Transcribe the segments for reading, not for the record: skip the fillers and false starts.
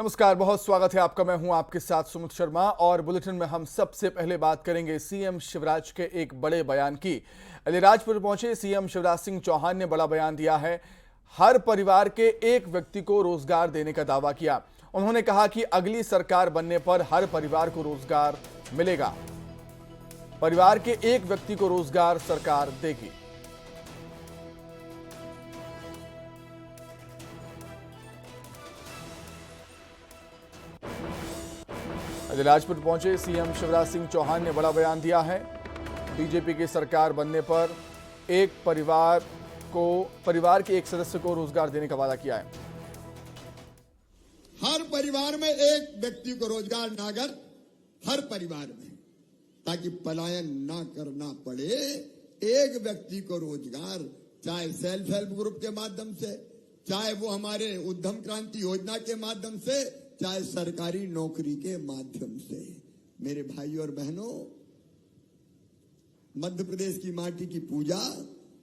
नमस्कार, बहुत स्वागत है आपका। मैं हूं आपके साथ सुमित शर्मा और बुलेटिन में हम सबसे पहले बात करेंगे सीएम शिवराज के एक बड़े बयान की। अलीराजपुर पहुंचे सीएम शिवराज सिंह चौहान ने बड़ा बयान दिया है। हर परिवार के एक व्यक्ति को रोजगार देने का दावा किया। उन्होंने कहा कि अगली सरकार बनने पर हर परिवार को रोजगार मिलेगा। परिवार के एक व्यक्ति को रोजगार सरकार देगी। अलीराजपुर पहुंचे सीएम शिवराज सिंह चौहान ने बड़ा बयान दिया है। बीजेपी की सरकार बनने पर एक परिवार के एक सदस्य को रोजगार देने का वादा किया है। हर परिवार में एक व्यक्ति को रोजगार नागर हर परिवार में, ताकि पलायन ना करना पड़े। एक व्यक्ति को रोजगार, चाहे सेल्फ हेल्प ग्रुप के माध्यम से, चाहे वो हमारे उद्यम क्रांति योजना के माध्यम से, चाहे सरकारी नौकरी के माध्यम से। मेरे भाई और बहनों, मध्य प्रदेश की माटी की पूजा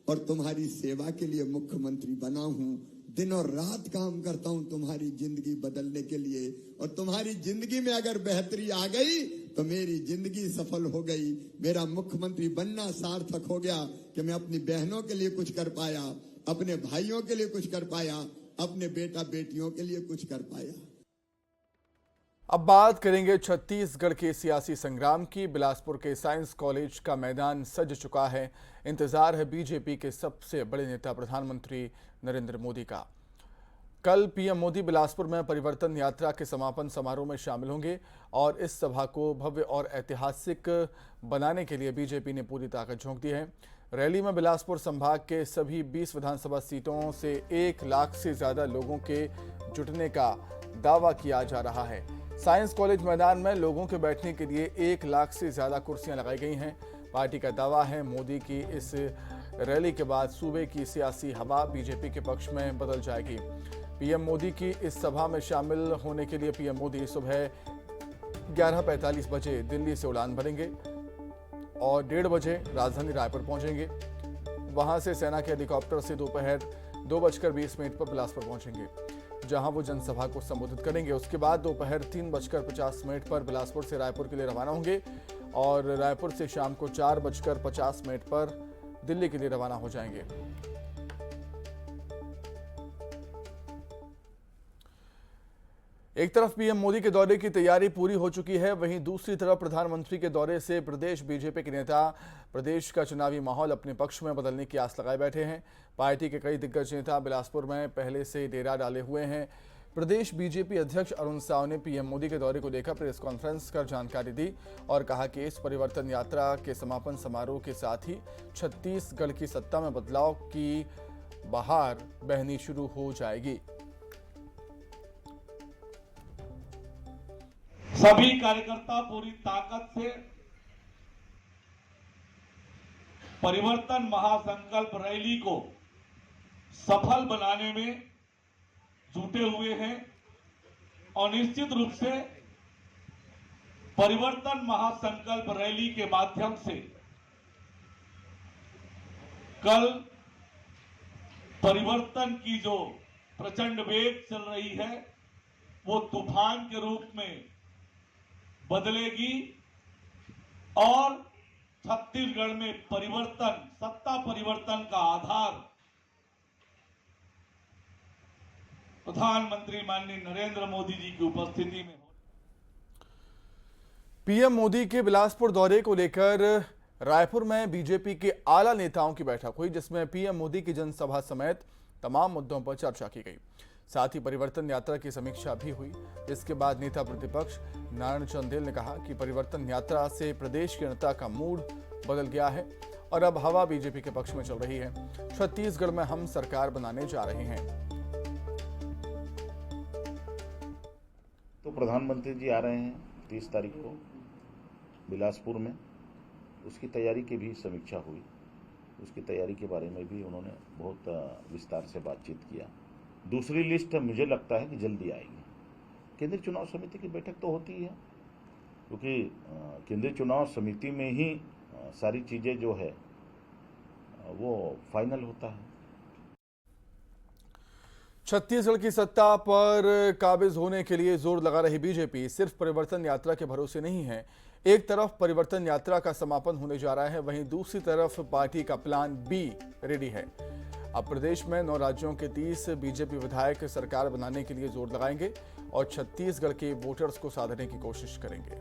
और तुम्हारी सेवा के लिए मुख्यमंत्री बना हूं। दिन और रात काम करता हूं तुम्हारी जिंदगी बदलने के लिए, और तुम्हारी जिंदगी में अगर बेहतरी आ गई तो मेरी जिंदगी सफल हो गई। मेरा मुख्यमंत्री बनना सार्थक हो गया कि मैं अपनी बहनों के लिए कुछ कर पाया, अपने भाइयों के लिए कुछ कर पाया, अपने बेटा बेटियों के लिए कुछ कर पाया। अब बात करेंगे छत्तीसगढ़ के सियासी संग्राम की। बिलासपुर के साइंस कॉलेज का मैदान सज चुका है। इंतजार है बीजेपी के सबसे बड़े नेता प्रधानमंत्री नरेंद्र मोदी का। कल पीएम मोदी बिलासपुर में परिवर्तन यात्रा के समापन समारोह में शामिल होंगे और इस सभा को भव्य और ऐतिहासिक बनाने के लिए बीजेपी ने पूरी ताकत झोंक दी है। रैली में बिलासपुर संभाग के सभी 20 विधानसभा सीटों से 1 लाख से ज्यादा लोगों के जुटने का दावा किया जा रहा है। साइंस कॉलेज मैदान में लोगों के बैठने के लिए 1 लाख से ज्यादा कुर्सियां लगाई गई हैं। पार्टी का दावा है मोदी की इस रैली के बाद सूबे की सियासी हवा बीजेपी के पक्ष में बदल जाएगी। पीएम मोदी की इस सभा में शामिल होने के लिए पीएम मोदी सुबह 11:45 बजे दिल्ली से उड़ान भरेंगे और 1:30 बजे राजधानी रायपुर पहुंचेंगे। वहां से सेना के हेलीकॉप्टर से दोपहर 2:20 पर बिलासपुर पहुंचेंगे, जहां वो जनसभा को संबोधित करेंगे। उसके बाद दोपहर 3:50 पर बिलासपुर से रायपुर के लिए रवाना होंगे और रायपुर से शाम को 4:50 पर दिल्ली के लिए रवाना हो जाएंगे। एक तरफ पीएम मोदी के दौरे की तैयारी पूरी हो चुकी है, वहीं दूसरी तरफ प्रधानमंत्री के दौरे से प्रदेश बीजेपी के नेता प्रदेश का चुनावी माहौल अपने पक्ष में बदलने की आस लगाए बैठे हैं। पार्टी के कई दिग्गज नेता बिलासपुर में पहले से डेरा डाले हुए हैं। प्रदेश बीजेपी अध्यक्ष अरुण साव ने पीएम मोदी के दौरे को लेकर प्रेस कॉन्फ्रेंस कर जानकारी दी और कहा कि इस परिवर्तन यात्रा के समापन समारोह के साथ ही छत्तीसगढ़ की सत्ता में बदलाव की बहार बहनी शुरू हो जाएगी। सभी कार्यकर्ता पूरी ताकत से परिवर्तन महासंकल्प रैली को सफल बनाने में जुटे हुए हैं और निश्चित रूप से परिवर्तन महासंकल्प रैली के माध्यम से कल परिवर्तन की जो प्रचंड वेग चल रही है वो तूफान के रूप में बदलेगी और छत्तीसगढ़ में परिवर्तन, सत्ता परिवर्तन का आधार प्रधानमंत्री माननीय नरेंद्र मोदी जी की उपस्थिति में हो। पीएम मोदी के बिलासपुर दौरे को लेकर रायपुर में बीजेपी के आला नेताओं की बैठक हुई, जिसमें पीएम मोदी की जनसभा समेत तमाम मुद्दों पर चर्चा की गई। साथ ही परिवर्तन यात्रा की समीक्षा भी हुई। इसके बाद नेता प्रतिपक्ष नारायण चंदेल ने कहा कि परिवर्तन यात्रा से प्रदेश की जनता का मूड बदल गया है और अब हवा बीजेपी के पक्ष में चल रही है। छत्तीसगढ़ में हम सरकार बनाने जा रहे हैं। तो प्रधानमंत्री जी आ रहे हैं 30 तारीख को बिलासपुर में, उसकी तैयारी की भी समीक्षा हुई। उसकी तैयारी के बारे में भी उन्होंने बहुत विस्तार से बातचीत किया। दूसरी लिस्ट मुझे लगता है कि जल्दी आएगी। केंद्रीय चुनाव समिति की बैठक तो होती है, क्योंकि केंद्रीय चुनाव समिति में ही सारी चीजें जो है वो फाइनल होता है। छत्तीसगढ़ की सत्ता पर काबिज होने के लिए जोर लगा रही बीजेपी सिर्फ परिवर्तन यात्रा के भरोसे नहीं है। एक तरफ परिवर्तन यात्रा का समापन होने जा रहा है, वहीं दूसरी तरफ पार्टी का प्लान बी रेडी है। अब प्रदेश में 9 राज्यों के 30 बीजेपी विधायक सरकार बनाने के लिए जोर लगाएंगे और छत्तीसगढ़ के वोटर्स को साधने की कोशिश करेंगे।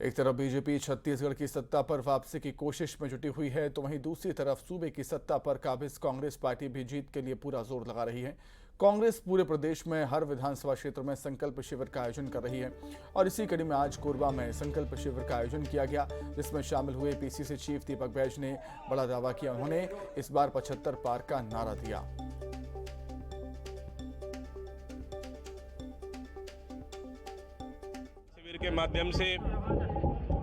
एक तरफ बीजेपी छत्तीसगढ़ की सत्ता पर वापसी की कोशिश में जुटी हुई है, तो वहीं दूसरी तरफ सूबे की सत्ता पर काबिज कांग्रेस पार्टी भी जीत के लिए पूरा जोर लगा रही है। कांग्रेस पूरे प्रदेश में हर विधानसभा क्षेत्र में संकल्प शिविर का आयोजन कर रही है और इसी कड़ी में आज कोरबा में संकल्प शिविर का आयोजन किया गया, जिसमें शामिल हुए पीसीसी चीफ दीपक बैज ने बड़ा दावा किया। उन्होंने इस बार 75 पार का नारा दिया। शिविर के माध्यम से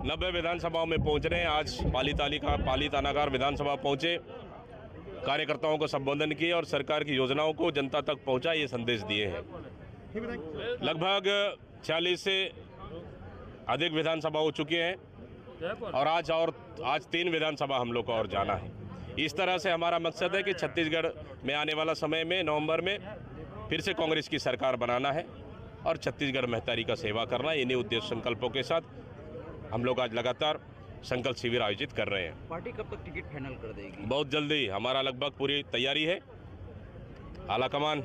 90 विधानसभाओं में पहुंच रहे हैं। आज पाली तानागार विधानसभा पहुंचे, कार्यकर्ताओं को संबोधन किए और सरकार की योजनाओं को जनता तक पहुंचा, ये संदेश दिए हैं। लगभग 40 से अधिक विधानसभा हो चुके हैं और आज 3 विधानसभा हम लोग को और जाना है। इस तरह से हमारा मकसद है कि छत्तीसगढ़ में आने वाला समय में नवंबर में फिर से कांग्रेस की सरकार बनाना है और छत्तीसगढ़ महतारी का सेवा करना। इन्हीं उद्देश्य संकल्पों के साथ हम लोग आज लगातार संकल्प शिविर आयोजित कर रहे हैं। पार्टी कब तक टिकट फाइनल कर देगी? बहुत जल्दी, हमारा लगभग पूरी तैयारी है। आला कमान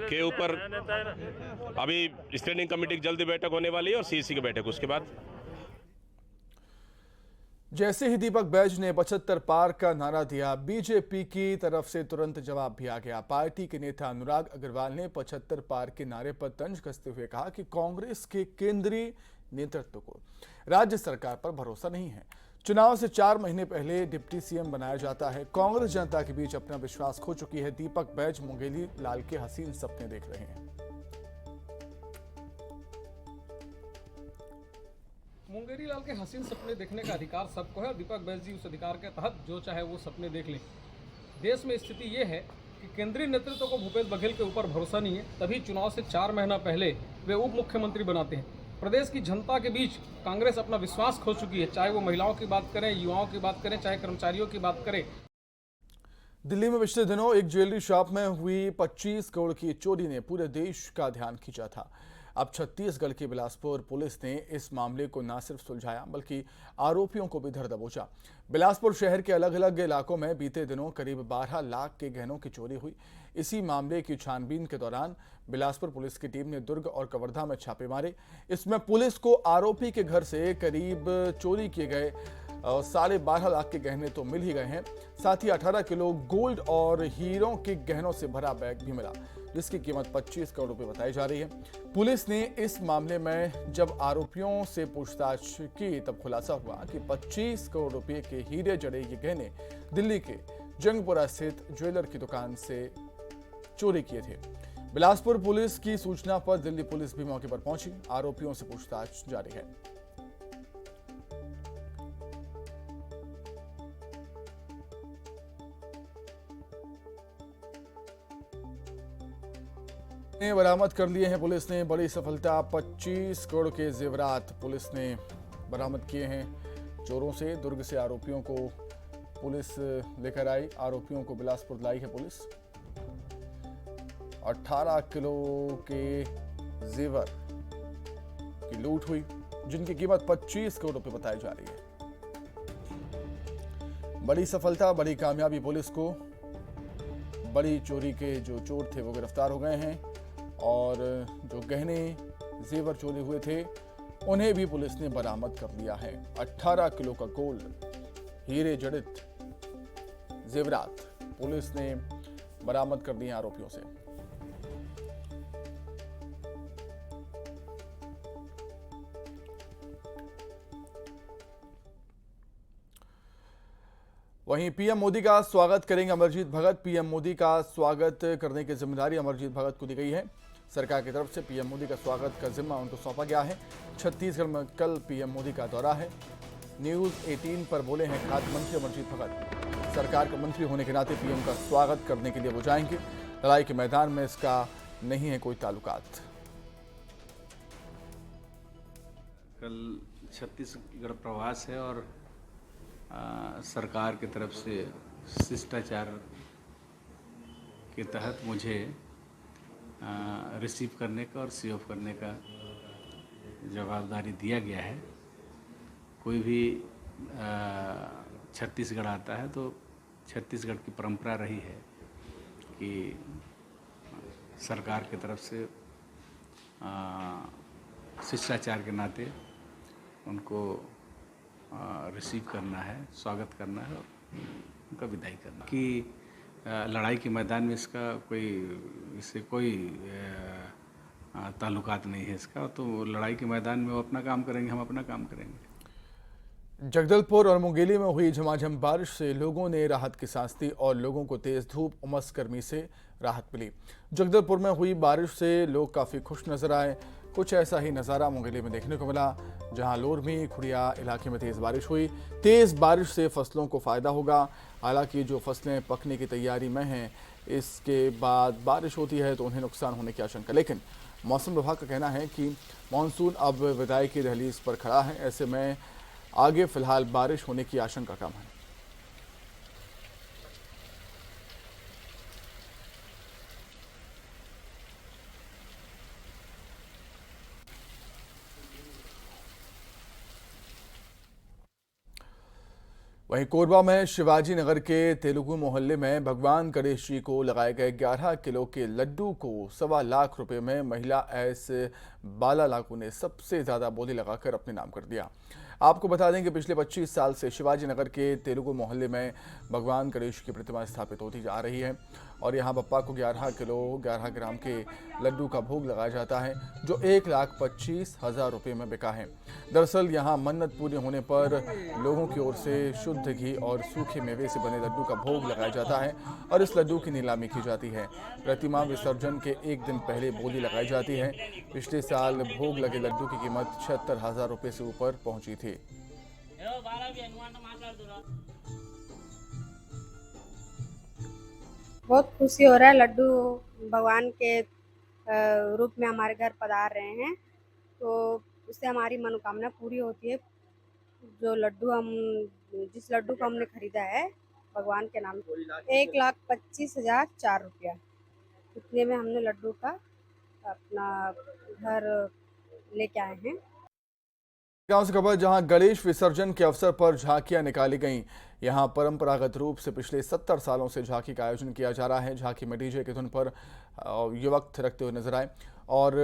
के ऊपर अभी स्टैंडिंग कमेटी की जल्दी बैठक होने वाली है और सीईसी की बैठक उसके बाद। जैसे ही दीपक बैज ने 75 पार का नारा दिया, बीजेपी की तरफ से तुरंत जवाब भी आ गया। पार्टी के नेता अनुराग अग्रवाल ने 75 पार के नारे पर तंज कसते हुए कहा कि कांग्रेस के केंद्रीय नेतृत्व को राज्य सरकार पर भरोसा नहीं है। चुनाव से 4 महीने पहले डिप्टी सीएम बनाया जाता है। कांग्रेस जनता के बीच अपना विश्वास खो चुकी है। दीपक बैज मुंगेली लाल के हसीन सपने देख रहे हैं। मुंगेरी लाल के हसीन सपने देखने का अधिकार सबको है और दीपक बैज जी उस अधिकार के तहत जो चाहे वो सपने देख लें। देश में स्थिति ये है कि केंद्रीय नेतृत्व को भूपेश बघेल के ऊपर भरोसा नहीं है, तभी चुनाव से 4 महीना पहले वे उप मुख्यमंत्री बनाते हैं। प्रदेश की जनता के बीच कांग्रेस अपना विश्वास खो चुकी है, चाहे वो महिलाओं की बात करें, युवाओं की बात करें, चाहे कर्मचारियों की बात करें। दिल्ली में पिछले दिनों एक ज्वेलरी शॉप में हुई 25 करोड़ की चोरी ने पूरे देश का ध्यान खींचा था। अब छत्तीसगढ़ की बिलासपुर पुलिस ने इस मामले को न सिर्फ सुलझाया बल्कि आरोपियों को भी धर दबोचा। बिलासपुर शहर के अलग अलग इलाकों में बीते दिनों करीब 12 लाख के गहनों की चोरी हुई। इसी मामले की छानबीन के दौरान बिलासपुर पुलिस की टीम ने दुर्ग और कवर्धा में छापे मारे। इसमें पुलिस को आरोपी के घर से करीब चोरी किए गए 12.5 लाख के गहने तो मिल ही गए हैं, साथ ही 18 किलो गोल्ड और हीरों के गहनों से भरा बैग भी मिला, जिसकी कीमत 25 करोड़ रुपए बताई जा रही है। पुलिस ने इस मामले में जब आरोपियों से पूछताछ की तब खुलासा हुआ कि 25 करोड़ रुपए के हीरे जड़े ये गहने दिल्ली के जंगपुरा स्थित ज्वेलर की दुकान से चोरी किए थे। बिलासपुर पुलिस की सूचना पर दिल्ली पुलिस भी मौके पर पहुंची। आरोपियों से पूछताछ जारी है। बरामद कर लिए हैं पुलिस ने बड़ी सफलता। 25 करोड़ के जेवरात पुलिस ने बरामद किए हैं चोरों से। दुर्ग से आरोपियों को पुलिस लेकर आई। आरोपियों को बिलासपुर लाई है पुलिस। 18 किलो के जेवर की लूट हुई, जिनकी कीमत 25 करोड़ रुपए बताई जा रही है। बड़ी सफलता, बड़ी कामयाबी पुलिस को। बड़ी चोरी के जो चोर थे वो गिरफ्तार हो गए हैं और जो गहने जेवर चोरी हुए थे उन्हें भी पुलिस ने बरामद कर लिया है। 18 किलो का गोल्ड, हीरे जड़ित जेवरात पुलिस ने बरामद कर दिए आरोपियों से। वहीं पीएम मोदी का स्वागत करेंगे अमरजीत भगत। पीएम मोदी का स्वागत करने की जिम्मेदारी अमरजीत भगत को दी गई है। सरकार की तरफ से पीएम मोदी का स्वागत का जिम्मा उनको सौंपा गया है। छत्तीसगढ़ में कल पीएम मोदी का दौरा है। न्यूज़ 18 पर बोले हैं खाद्य मंत्री अमरजीत भगत। सरकार के मंत्री होने के नाते पीएम का स्वागत करने के लिए वो जाएंगे। लड़ाई के मैदान में इसका नहीं है कोई ताल्लुकात। कल छत्तीसगढ़ प्रवास है और सरकार की तरफ से शिष्टाचार के तहत मुझे रिसीव करने का और सी ऑफ करने का जवाबदारी दिया गया है। कोई भी छत्तीसगढ़ आता है तो छत्तीसगढ़ की परंपरा रही है कि सरकार की तरफ से शिष्टाचार के नाते उनको रिसीव करना है, स्वागत करना है और उनका विदाई करना कि लड़ाई के मैदान में इससे कोई ताल्लुकात नहीं है इसका। तो लड़ाई के मैदान में वो अपना काम करेंगे, हम अपना काम करेंगे। जगदलपुर और मुंगेली में हुई झमाझम बारिश से लोगों ने राहत की सांस ली और लोगों को तेज धूप, उमस, गर्मी से राहत मिली। जगदलपुर में हुई बारिश से लोग काफ़ी खुश नजर आए। कुछ ऐसा ही नज़ारा मुंगेली में देखने को मिला, जहां लोरमी खुड़िया इलाके में तेज़ बारिश हुई। तेज़ बारिश से फसलों को फ़ायदा होगा। हालांकि जो फसलें पकने की तैयारी में हैं, इसके बाद बारिश होती है तो उन्हें नुकसान होने की आशंका। लेकिन मौसम विभाग का कहना है कि मानसून अब विदाई की दहलीज पर खड़ा है। ऐसे में आगे फिलहाल बारिश होने की आशंका कम है। वहीं कोरबा में शिवाजी नगर के तेलुगु मोहल्ले में भगवान गणेश जी को लगाए गए 11 किलो के लड्डू को 1.25 लाख रुपए में महिला एस बाला लागू ने सबसे ज्यादा बोली लगाकर अपने नाम कर दिया। आपको बता दें कि पिछले 25 साल से शिवाजी नगर के तेलुगु मोहल्ले में भगवान गणेश की प्रतिमा स्थापित होती जा रही है और यहां बप्पा को 11 ग्राम के लड्डू का भोग लगाया जाता है, जो 1,25,000 रुपये में बिका है। दरअसल यहां मन्नत पूरी होने पर लोगों की ओर से शुद्ध घी और सूखे मेवे से बने लड्डू का भोग लगाया जाता है और इस लड्डू की नीलामी की जाती है। प्रतिमा विसर्जन के एक दिन पहले बोली लगाई जाती है। पिछले साल भोग लगे लड्डू की कीमत 76,000 रुपये से ऊपर पहुंची थी। बहुत खुशी हो रहा है। लड्डू भगवान के रूप में हमारे घर पधार रहे हैं, तो उससे हमारी मनोकामना पूरी होती है। जिस लड्डू को हमने खरीदा है भगवान के नाम, 1,25,004 रुपया, इतने में हमने लड्डू का अपना घर लेके आए हैं। गांव से खबर, जहां गणेश विसर्जन के अवसर पर झांकियां निकाली गईं। यहां परंपरागत रूप से पिछले 70 सालों से झांकी का आयोजन किया जा रहा है। झांकी में डीजे की धुन पर युवक थिरकते हुए नजर आए और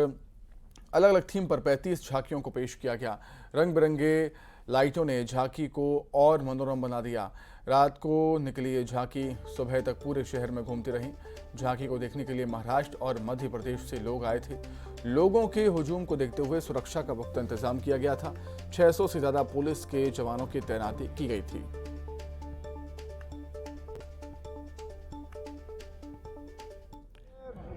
अलग अलग थीम पर 35 झांकियों को पेश किया गया। रंग बिरंगे लाइटों ने झांकी को और मनोरम बना दिया। रात को निकली ये झांकी सुबह तक पूरे शहर में घूमती रही। झांकी को देखने के लिए महाराष्ट्र और मध्य प्रदेश से लोग आए थे। लोगों के हुजूम को देखते हुए सुरक्षा का पुख्ता इंतजाम किया गया था। 600 से ज्यादा पुलिस के जवानों की तैनाती की गई थी।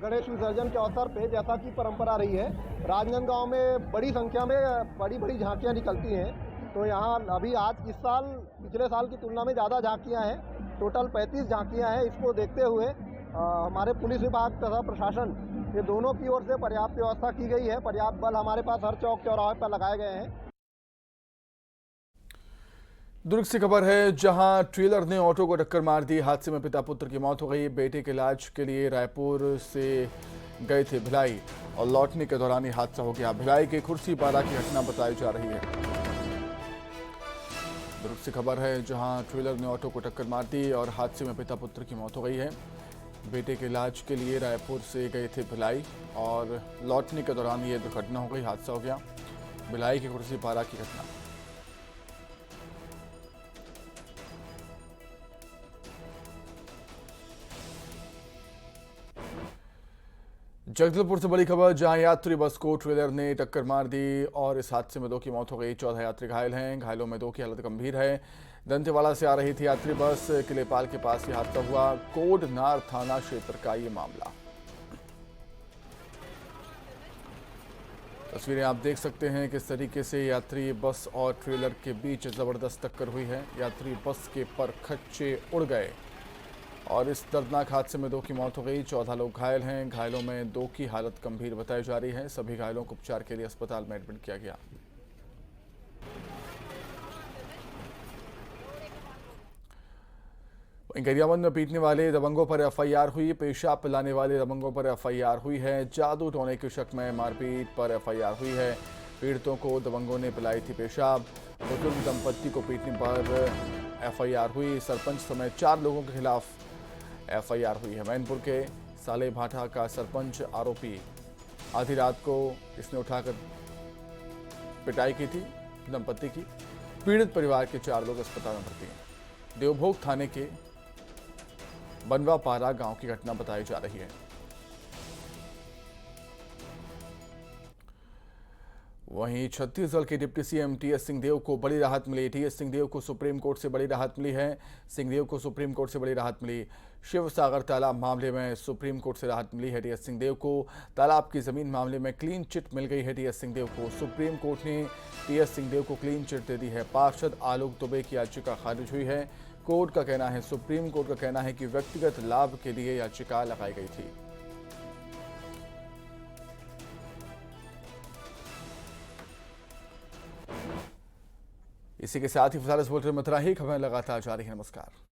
गणेश विसर्जन के अवसर पे जैसा कि परंपरा रही है, राजनांदगांव में बड़ी संख्या में बड़ी झांकियां निकलती हैं। तो यहाँ अभी आज इस साल पिछले साल की तुलना में ज़्यादा झांकियां हैं। टोटल 35 झांकियां हैं। इसको देखते हुए हमारे पुलिस विभाग तथा प्रशासन, ये दोनों की ओर से पर्याप्त व्यवस्था की गई है। पर्याप्त बल हमारे पास हर चौक चौराहे पर लगाए गए हैं। दुर्ग से खबर है, जहां ट्रेलर ने ऑटो को टक्कर मार दी। हादसे में पिता पुत्र की मौत हो गई। बेटे के इलाज के लिए रायपुर से गए थे भिलाई और लौटने के दौरान ये हादसा हो गया। भिलाई के खुर्सीपारा की घटना बताई जा रही है। दुर्ग से खबर है, जहां ट्रेलर ने ऑटो को टक्कर मार दी और हादसे में पिता पुत्र की मौत हो गई है। बेटे के इलाज के लिए रायपुर से गए थे भिलाई और लौटने के दौरान ये दुर्घटना हो गई, हादसा हो गया। भिलाई के खुर्सीपारा की घटना। जगदलपुर से बड़ी खबर, जहां यात्री बस को ट्रेलर ने टक्कर मार दी और इस हादसे में 2 की मौत हो गई। 14 यात्री घायल हैं। घायलों में 2 की हालत गंभीर है। दंतेवाड़ा से आ रही थी यात्री बस। किलेपाल के पास ये हादसा हुआ। कोडनार थाना क्षेत्र का ये मामला। तस्वीरें आप देख सकते हैं किस तरीके से यात्री बस और ट्रेलर के बीच जबरदस्त टक्कर हुई है। यात्री बस के पर खच्चे उड़ गए और इस दर्दनाक हादसे में 2 की मौत हो गई, 14 लोग घायल हैं। घायलों में 2 की हालत गंभीर बताई जा रही है। सभी घायलों को उपचार के लिए अस्पताल में एडमिट किया गया। गरियाबंद में पीटने वाले दबंगों पर एफआईआर हुई। पेशाब पिलाने वाले दबंगों पर एफआईआर हुई है। जादू टोने के शक में मारपीट पर एफआईआर हुई है। पीड़ितों को दबंगों ने पिलाई थी पेशाब। बुजुर्ग दंपत्ति को पीटने पर एफआईआर हुई। सरपंच समेत 4 लोगों के खिलाफ एफआईआर हुई है। मैनपुर के साले भाटा का सरपंच आरोपी। आधी रात को इसने उठाकर पिटाई की थी दंपत्ति की। पीड़ित परिवार के 4 लोग अस्पताल में भर्ती हैं। देवभोग थाने के बनवापारा गांव की घटना बताई जा रही है। वहीं छत्तीसगढ़ के डिप्टी सीएम टीएस सिंहदेव को बड़ी राहत मिली। टीएस सिंहदेव को सुप्रीम कोर्ट से बड़ी राहत मिली है। सिंहदेव को सुप्रीम कोर्ट से बड़ी राहत मिली। शिव सागर तालाब मामले में सुप्रीम कोर्ट से राहत मिली है। टीएस सिंहदेव को तालाब की जमीन मामले में क्लीन चिट मिल गई है। टीएस सिंहदेव को सुप्रीम कोर्ट ने टीएस सिंहदेव को क्लीन चिट दे दी है। पार्षद आलोक दुबे की याचिका खारिज हुई है। कोर्ट का कहना है, सुप्रीम कोर्ट का कहना है कि व्यक्तिगत लाभ के लिए याचिका लगाई गई थी। इसी के साथ ही फिलहाल इस बुलेटिन में इतना ही। खबरें लगातार जारी है। नमस्कार।